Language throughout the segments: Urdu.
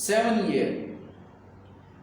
7 years।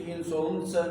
359,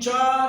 4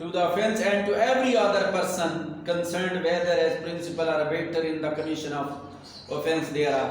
to the offense and to every other person concerned whether as principal or abettor in the commission of offense thereof।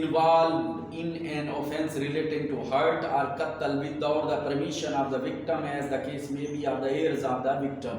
involved in an offense relating to hurt or qatl without the permission of the victim as the case may be of the heirs of the victim।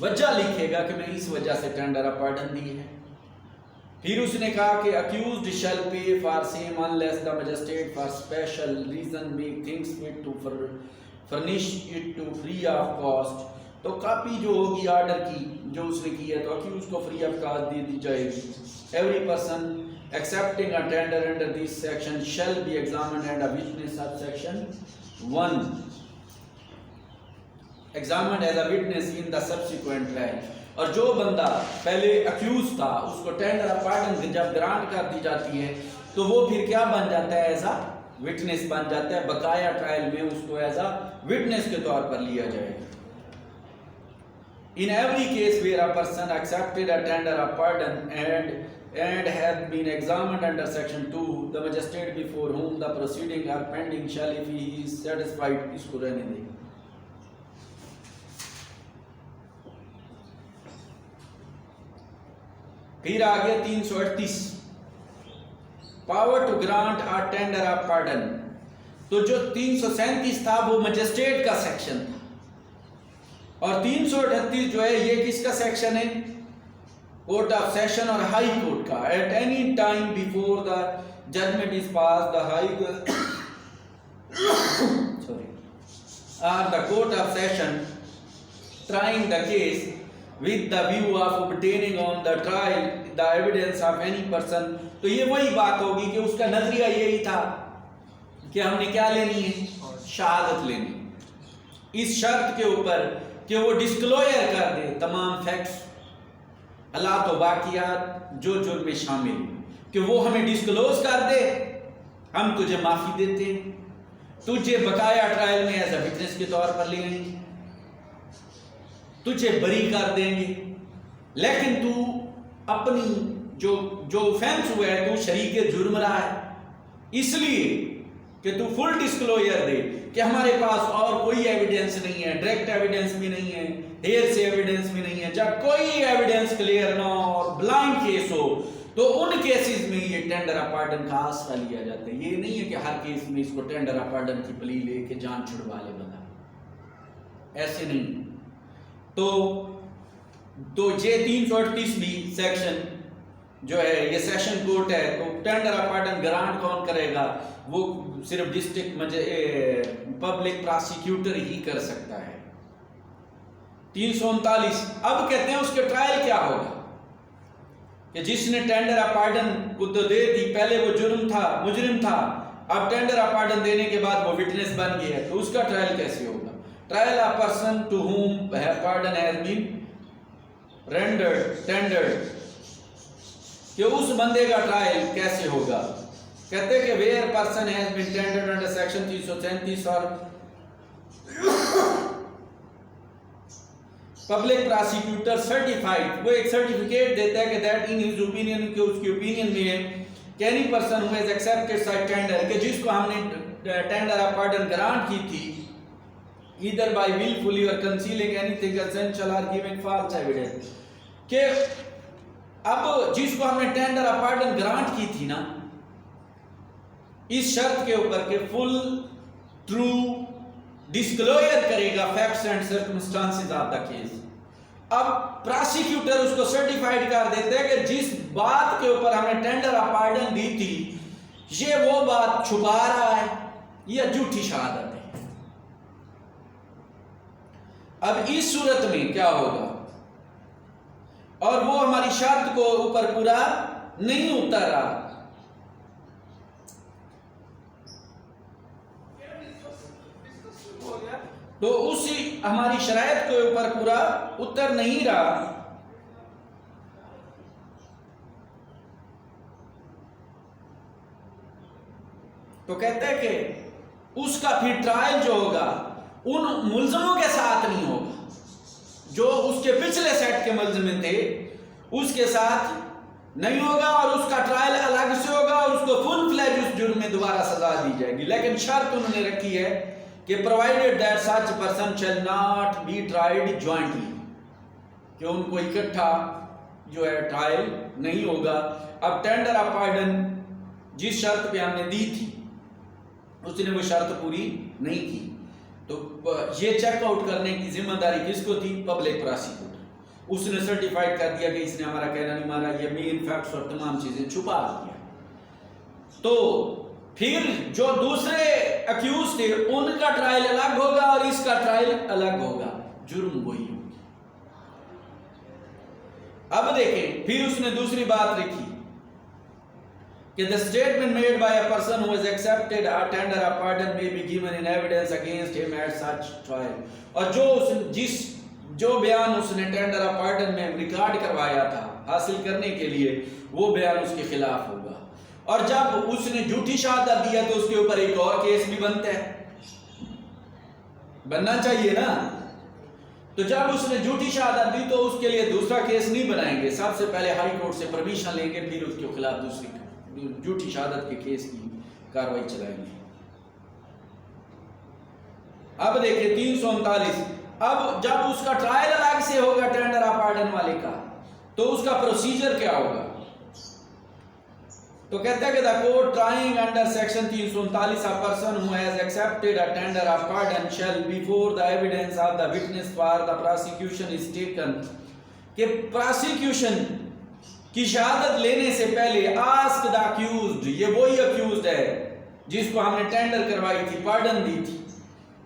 وجہ لکھے گا کہ میں اس وجہ سے ٹینڈر آف پارڈن دی ہے. پھر اس نے کہا کہ accused shall pay for same unless the magistrate for special reason make things fit to furnish it to free of cost. تو کاپی جو ہوگی آرڈر کی جو اس نے کی ہے تو accused کو free of cost دے دی جائے گی. Every person accepting a tender under this section shall be examined and a witness of section 1 examined as a witness in the subsequent trial. اور جو بندہ پہلے اکیوز تھا اس کو ٹینڈر آف پارڈن جب گرانٹ کر دی جاتی ہے تو وہ پھر کیا بن جاتا ہے؟ ایز اے وٹنس بن جاتا ہے. بقایا ٹرائل میں اس کو ایز اے وٹنس کے طور پر لیا جائے گا. In every case where a person accepted a tender of pardon and has been examined under section 2, the magistrate before whom the proceedings are pending shall, if he is satisfied, اس کو رہنے دے. پھر آگے 338 power to grant a tender of pardon. تو جو 337 تھا وہ مجسٹریٹ کا سیکشن تھا اور 338 جو ہے یہ کس کا سیکشن ہے؟ کورٹ آف سیشن اور ہائی کورٹ کا. At any time before the judgment is pass the high the court of session trying the case with the view of obtaining on the trial the evidence of any person. تو یہ وہی بات ہوگی کہ اس کا نظریہ یہی تھا کہ ہم نے کیا لینی ہے؟ شہادت لینی، اس شرط کے اوپر کہ وہ ڈسکلوئر کر دے تمام فیکٹس، حالات و واقعات جو جرم میں شامل کہ وہ ہمیں ڈسکلوز کر دے، ہم تجھے معافی دیتے ہیں، تجھے بقایا ٹرائل میں ایز اے وٹنس کے طور پر لے لیں گے، تجھے بری کر دیں گے، لیکن تو اپنی جو offense ہوا ہے تو شریک جرم رہا ہے، اس لیے کہ تو فل ڈسکلوئر دے کہ ہمارے پاس اور کوئی ایویڈنس نہیں ہے، ڈائریکٹ ایویڈنس بھی نہیں ہے، ہیئر سے ایویڈنس بھی نہیں ہے. جب کوئی ایویڈنس کلیئر نہ ہو اور بلائنڈ کیس ہو تو ان کیسز میں یہ ٹینڈر آف پارڈن کا آسرا لیا جاتا ہے. یہ نہیں ہے کہ ہر کیس میں اس کو ٹینڈر آف پارڈن کی پلی لے کے جان چھڑوا لے بندہ، ایسے نہیں. تو یہ 338 بھی سیکشن جو ہے یہ سیشن کورٹ ہے، تو ٹینڈر آف پارڈن گرانٹ کون کرے گا؟ وہ صرف ڈسٹرکٹ پبلک پراسیکیوٹر ہی کر سکتا ہے. 339 اب کہتے ہیں اس کے ٹرائل کیا ہوگا کہ جس نے ٹینڈر آف پارڈن کو تو دے دی، پہلے وہ مجرم تھا، اب ٹینڈر آف پارڈن دینے کے بعد وہ وٹنس بن گیا ہے، تو اس کا ٹرائل کیسے ہوگا؟ Trial of person to whom pardon has been rendered tendered، کہ اس بندے کا ٹرائل کیسے ہوگا؟ کہتے کہ where person has been tendered under section 337 اور پبلک پراسیکیوٹر سرٹیفائڈ، وہ ایک سرٹیفکیٹ دیتا ہے کہ that in his opinion، کہ اس کی opinion میں ہے کہ any person who has accepted such tender، کہ جس کو ہم نے ٹینڈر آف پارڈن گرانٹ کی تھی either by willfully or concealing anything essential or giving false evidence، کہ اب جس کو ہم نے ٹینڈر آف پارڈن گرانٹ کی تھی نا اس شرط کے اوپر کہ فل ٹرو ڈسکلوئر کرے گا facts and circumstances of the case, اب پراسیکیوٹر اس کو سرٹیفائڈ کر دیتے ہیں کہ جس بات کے اوپر ہم نے ٹینڈر آف پارڈن دی تھی یہ وہ بات چھپا رہا ہے یا جھوٹی شہادت ہے. اب اس صورت میں کیا ہوگا؟ اور وہ ہماری شرط کو اوپر پورا نہیں اتر رہا، تو اسی ہماری شرائط کے اوپر پورا اتر نہیں رہا، تو کہتے ہیں کہ اس کا پھر ٹرائل جو ہوگا ان ملزموں کے ساتھ نہیں ہوگا جو اس کے پچھلے سیٹ کے ملزم تھے، اس کے ساتھ نہیں ہوگا، اور اس کا ٹرائل الگ سے ہوگا اور اس کو فل فلیج اس جرم میں دوبارہ سزا دی جائے گی. لیکن شرط انہوں نے رکھی ہے کہ provided that such person shall not be tried jointly، کہ ان کو اکٹھا جو ہے ٹرائل نہیں ہوگا. اب ٹینڈر آف پارڈن جس شرط پہ ہم نے دی تھی اس نے وہ شرط پوری نہیں کی. تو یہ چیک آؤٹ کرنے کی ذمہ داری کس کو تھی؟ Public prosecutor. اس نے سرٹیفائڈ کر دیا کہ اس نے ہمارا کہنا نہیں مارا، یہ مین فیکٹس اور تمام چیزیں چھپا دیا. تو پھر جو دوسرے اکیوز تھے ان کا ٹرائل الگ ہوگا اور اس کا ٹرائل الگ ہوگا، جرم وہی ہوگا. اب دیکھیں پھر اس نے دوسری بات لکھی کہ the statement made by a person who has accepted a tender of pardon may be given in evidence against him at such trial. اور جو بیان اس نے ٹینڈر آف پارڈن میں ریکارڈ کروایا تھا حاصل کرنے کے لیے، وہ بیان اس کے خلاف ہوگا. اور جب اس نے جھوٹی شہادت دیا تو اس کے اوپر ایک اور کیس بھی بنتا ہے، بننا چاہیے نا. تو جب اس نے جھوٹی شہادت دی تو اس کے لیے دوسرا کیس نہیں بنائیں گے، سب سے پہلے ہائی کورٹ سے پرمیشن لیں گے، پھر اس کے خلاف دوسری جھوٹی شہادت کے کیس کی کاروائی چلائیں گے. اب دیکھیں 339. اب جب اس کا ٹرائل الگ سے ہوگا ٹینڈر آف پارڈن والے کا، تو اس کا پروسیجر کیا ہوگا؟ تو کہتا ہے کہ the court trying under section 339 a person who has accepted a tender of pardon shall before the evidence of the witness for the prosecution is taken، کہ پراسیکیوشن کی شہادت لینے سے پہلے ask the accused، یہ وہی accused ہے جس کو ہم نے ٹینڈر کروائی تھی، پارڈن دی تھی،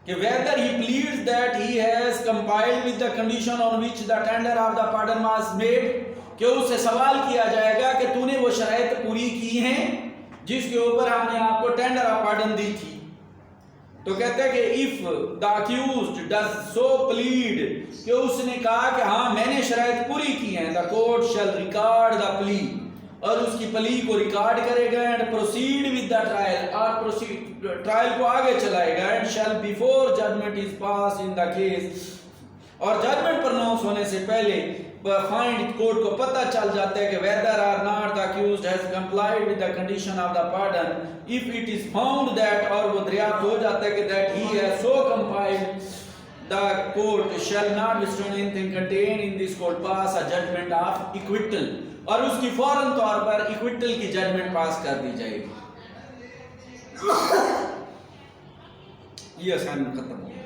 کہ whether he pleads that he has complied with the condition on which the tender of the pardon was made، کہ اس سے سوال کیا جائے گا کہ تو نے وہ شرائط پوری کی ہیں جس کے اوپر ہم نے آپ کو ٹینڈر آف پارڈن دی تھی. تو کہتے ہیں کہ if the accused does so plead، کہ اس نے کہا کہ ہاں میں نے شرائط پوری کی ہیں، the court shall record the plea، اور اس کی پلی کو ریکارڈ کرے گا، and proceed with the trial، اور ٹرائل کو آگے چلائے گا، and shall before judgment is passed in the case، اور ججمنٹ پرناؤنس ہونے سے پہلے فائنڈ کورٹ کو پتہ چل جاتا ہے کہ whether or not the accused has complied with the condition of the pardon. If it is found that، اور وہ دریافت ہو جاتا ہے کہ that he has so complied، the court shall not withstand anything contained in this court pass a judgment of acquittal، اور اس کی فوراً طور پر acquittal کی ججمنٹ پاس کر دی جائے گی. یہ اسائنمنٹ ختم ہو گیا.